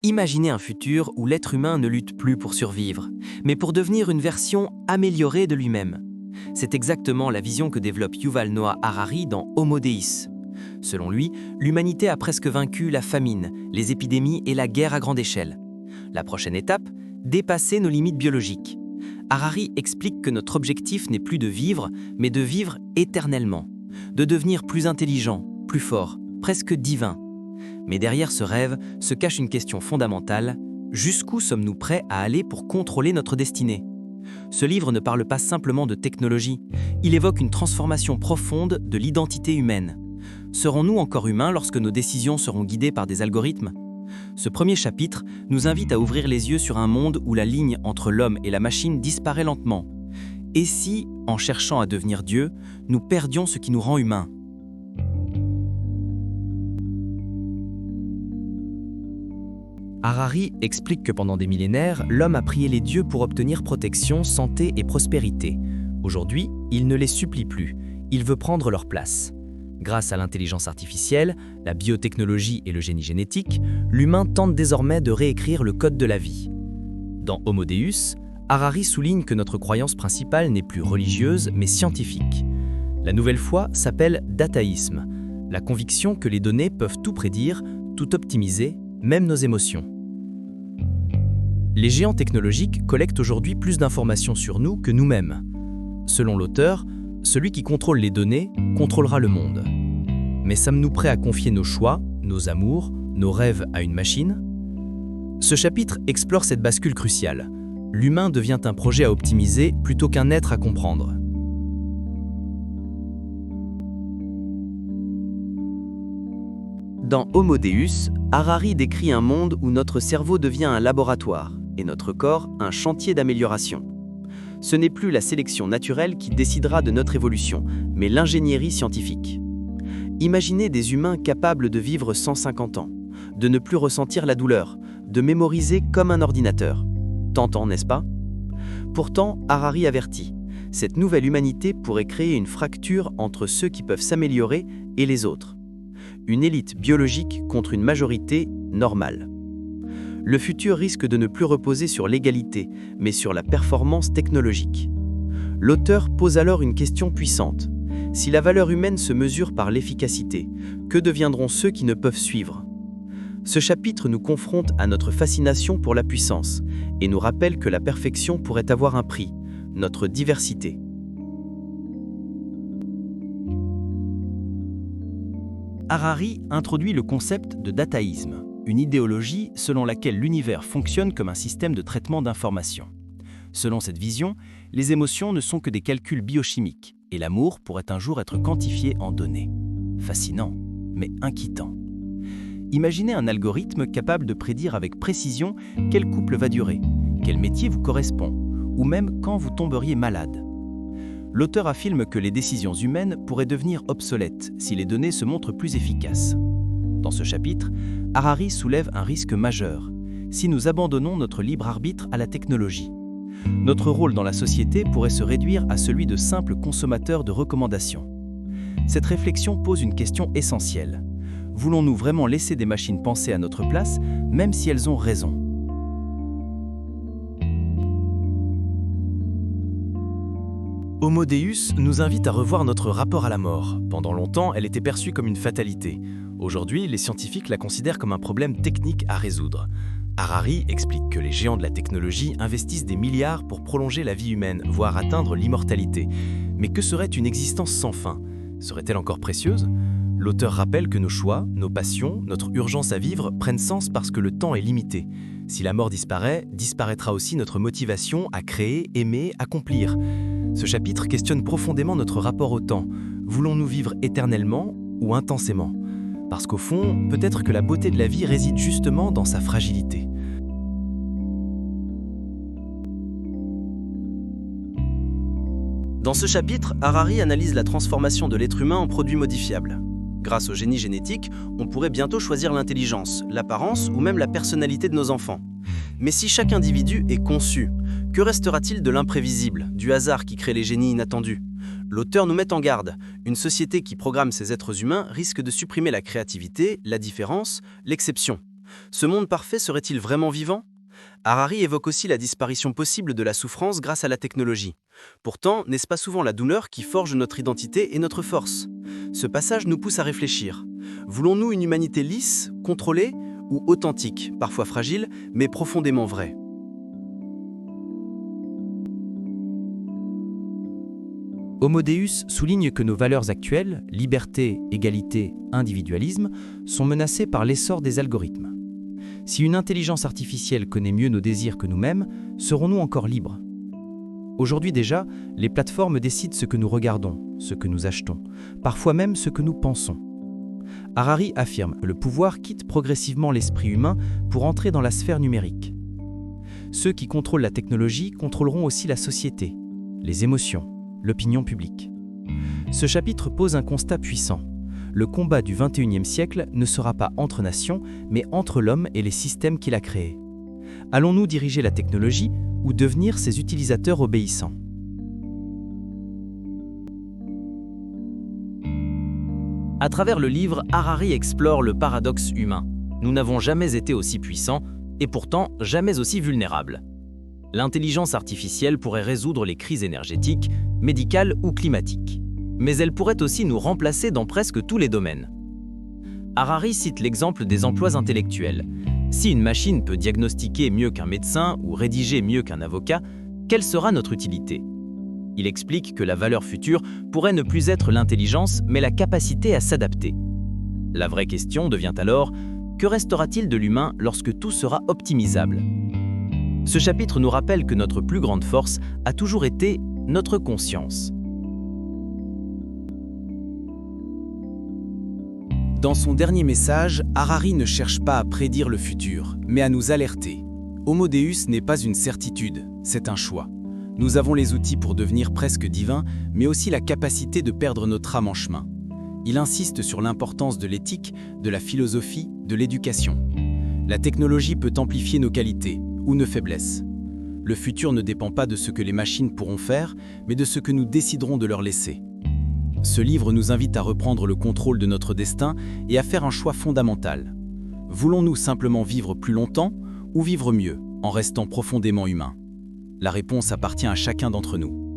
Imaginez un futur où l'être humain ne lutte plus pour survivre, mais pour devenir une version améliorée de lui-même. C'est exactement la vision que développe Yuval Noah Harari dans Homo Deus. Selon lui, l'humanité a presque vaincu la famine, les épidémies et la guerre à grande échelle. La prochaine étape, dépasser nos limites biologiques. Harari explique que notre objectif n'est plus de vivre, mais de vivre éternellement, de devenir plus intelligent, plus fort, presque divin. Mais derrière ce rêve se cache une question fondamentale: jusqu'où sommes-nous prêts à aller pour contrôler notre destinée? Ce livre ne parle pas simplement de technologie, il évoque une transformation profonde de l'identité humaine. Serons-nous encore humains lorsque nos décisions seront guidées par des algorithmes? Ce premier chapitre nous invite à ouvrir les yeux sur un monde où la ligne entre l'homme et la machine disparaît lentement. Et si, en cherchant à devenir Dieu, nous perdions ce qui nous rend humains? Harari explique que pendant des millénaires, l'homme a prié les dieux pour obtenir protection, santé et prospérité. Aujourd'hui, il ne les supplie plus, il veut prendre leur place. Grâce à l'intelligence artificielle, la biotechnologie et le génie génétique, l'humain tente désormais de réécrire le code de la vie. Dans Homo Deus, Harari souligne que notre croyance principale n'est plus religieuse mais scientifique. La nouvelle foi s'appelle dataïsme, la conviction que les données peuvent tout prédire, tout optimiser, même nos émotions. Les géants technologiques collectent aujourd'hui plus d'informations sur nous que nous-mêmes. Selon l'auteur, celui qui contrôle les données contrôlera le monde. Mais sommes-nous prêts à confier nos choix, nos amours, nos rêves à une machine? Ce chapitre explore cette bascule cruciale. L'humain devient un projet à optimiser plutôt qu'un être à comprendre. Dans Homo Deus, Harari décrit un monde où notre cerveau devient un laboratoire et notre corps un chantier d'amélioration. Ce n'est plus la sélection naturelle qui décidera de notre évolution, mais l'ingénierie scientifique. Imaginez des humains capables de vivre 150 ans, de ne plus ressentir la douleur, de mémoriser comme un ordinateur. Tentant, n'est-ce pas? Pourtant, Harari avertit, cette nouvelle humanité pourrait créer une fracture entre ceux qui peuvent s'améliorer et les autres. Une élite biologique contre une majorité normale. Le futur risque de ne plus reposer sur l'égalité, mais sur la performance technologique. L'auteur pose alors une question puissante. Si la valeur humaine se mesure par l'efficacité, que deviendront ceux qui ne peuvent suivre? Ce chapitre nous confronte à notre fascination pour la puissance et nous rappelle que la perfection pourrait avoir un prix, notre diversité. Harari introduit le concept de dataïsme, une idéologie selon laquelle l'univers fonctionne comme un système de traitement d'informations. Selon cette vision, les émotions ne sont que des calculs biochimiques et l'amour pourrait un jour être quantifié en données. Fascinant, mais inquiétant. Imaginez un algorithme capable de prédire avec précision quel couple va durer, quel métier vous correspond, ou même quand vous tomberiez malade. L'auteur affirme que les décisions humaines pourraient devenir obsolètes si les données se montrent plus efficaces. Dans ce chapitre, Harari soulève un risque majeur si nous abandonnons notre libre arbitre à la technologie. Notre rôle dans la société pourrait se réduire à celui de simple consommateur de recommandations. Cette réflexion pose une question essentielle. Voulons-nous vraiment laisser des machines penser à notre place, même si elles ont raison? Homo Deus nous invite à revoir notre rapport à la mort. Pendant longtemps, elle était perçue comme une fatalité. Aujourd'hui, les scientifiques la considèrent comme un problème technique à résoudre. Harari explique que les géants de la technologie investissent des milliards pour prolonger la vie humaine, voire atteindre l'immortalité. Mais que serait une existence sans fin? Serait-elle encore précieuse? L'auteur rappelle que nos choix, nos passions, notre urgence à vivre prennent sens parce que le temps est limité. Si la mort disparaît, disparaîtra aussi notre motivation à créer, aimer, accomplir. Ce chapitre questionne profondément notre rapport au temps. Voulons-nous vivre éternellement ou intensément? Parce qu'au fond, peut-être que la beauté de la vie réside justement dans sa fragilité. Dans ce chapitre, Harari analyse la transformation de l'être humain en produit modifiable. Grâce au génie génétique, on pourrait bientôt choisir l'intelligence, l'apparence ou même la personnalité de nos enfants. Mais si chaque individu est conçu, que restera-t-il de l'imprévisible, du hasard qui crée les génies inattendus? L'auteur nous met en garde. Une société qui programme ses êtres humains risque de supprimer la créativité, la différence, l'exception. Ce monde parfait serait-il vraiment vivant? Harari évoque aussi la disparition possible de la souffrance grâce à la technologie. Pourtant, n'est-ce pas souvent la douleur qui forge notre identité et notre force? Ce passage nous pousse à réfléchir. Voulons-nous une humanité lisse, contrôlée ou authentique, parfois fragile, mais profondément vraie? Homo Deus souligne que nos valeurs actuelles, liberté, égalité, individualisme, sont menacées par l'essor des algorithmes. Si une intelligence artificielle connaît mieux nos désirs que nous-mêmes, serons-nous encore libres? Aujourd'hui déjà, les plateformes décident ce que nous regardons, ce que nous achetons, parfois même ce que nous pensons. Harari affirme que le pouvoir quitte progressivement l'esprit humain pour entrer dans la sphère numérique. Ceux qui contrôlent la technologie contrôleront aussi la société, les émotions, l'opinion publique. Ce chapitre pose un constat puissant. Le combat du XXIe siècle ne sera pas entre nations, mais entre l'homme et les systèmes qu'il a créés. Allons-nous diriger la technologie ou devenir ses utilisateurs obéissants? À travers le livre, Harari explore le paradoxe humain. Nous n'avons jamais été aussi puissants et pourtant jamais aussi vulnérables. L'intelligence artificielle pourrait résoudre les crises énergétiques, médicales ou climatiques. Mais elle pourrait aussi nous remplacer dans presque tous les domaines. Harari cite l'exemple des emplois intellectuels. Si une machine peut diagnostiquer mieux qu'un médecin ou rédiger mieux qu'un avocat, quelle sera notre utilité? Il explique que la valeur future pourrait ne plus être l'intelligence, mais la capacité à s'adapter. La vraie question devient alors, que restera-t-il de l'humain lorsque tout sera optimisable? Ce chapitre nous rappelle que notre plus grande force a toujours été notre conscience. Dans son dernier message, Harari ne cherche pas à prédire le futur, mais à nous alerter. Homo Deus n'est pas une certitude, c'est un choix. Nous avons les outils pour devenir presque divins, mais aussi la capacité de perdre notre âme en chemin. Il insiste sur l'importance de l'éthique, de la philosophie, de l'éducation. La technologie peut amplifier nos qualités ou nos faiblesses. Le futur ne dépend pas de ce que les machines pourront faire, mais de ce que nous déciderons de leur laisser. Ce livre nous invite à reprendre le contrôle de notre destin et à faire un choix fondamental. Voulons-nous simplement vivre plus longtemps ou vivre mieux, en restant profondément humains? La réponse appartient à chacun d'entre nous.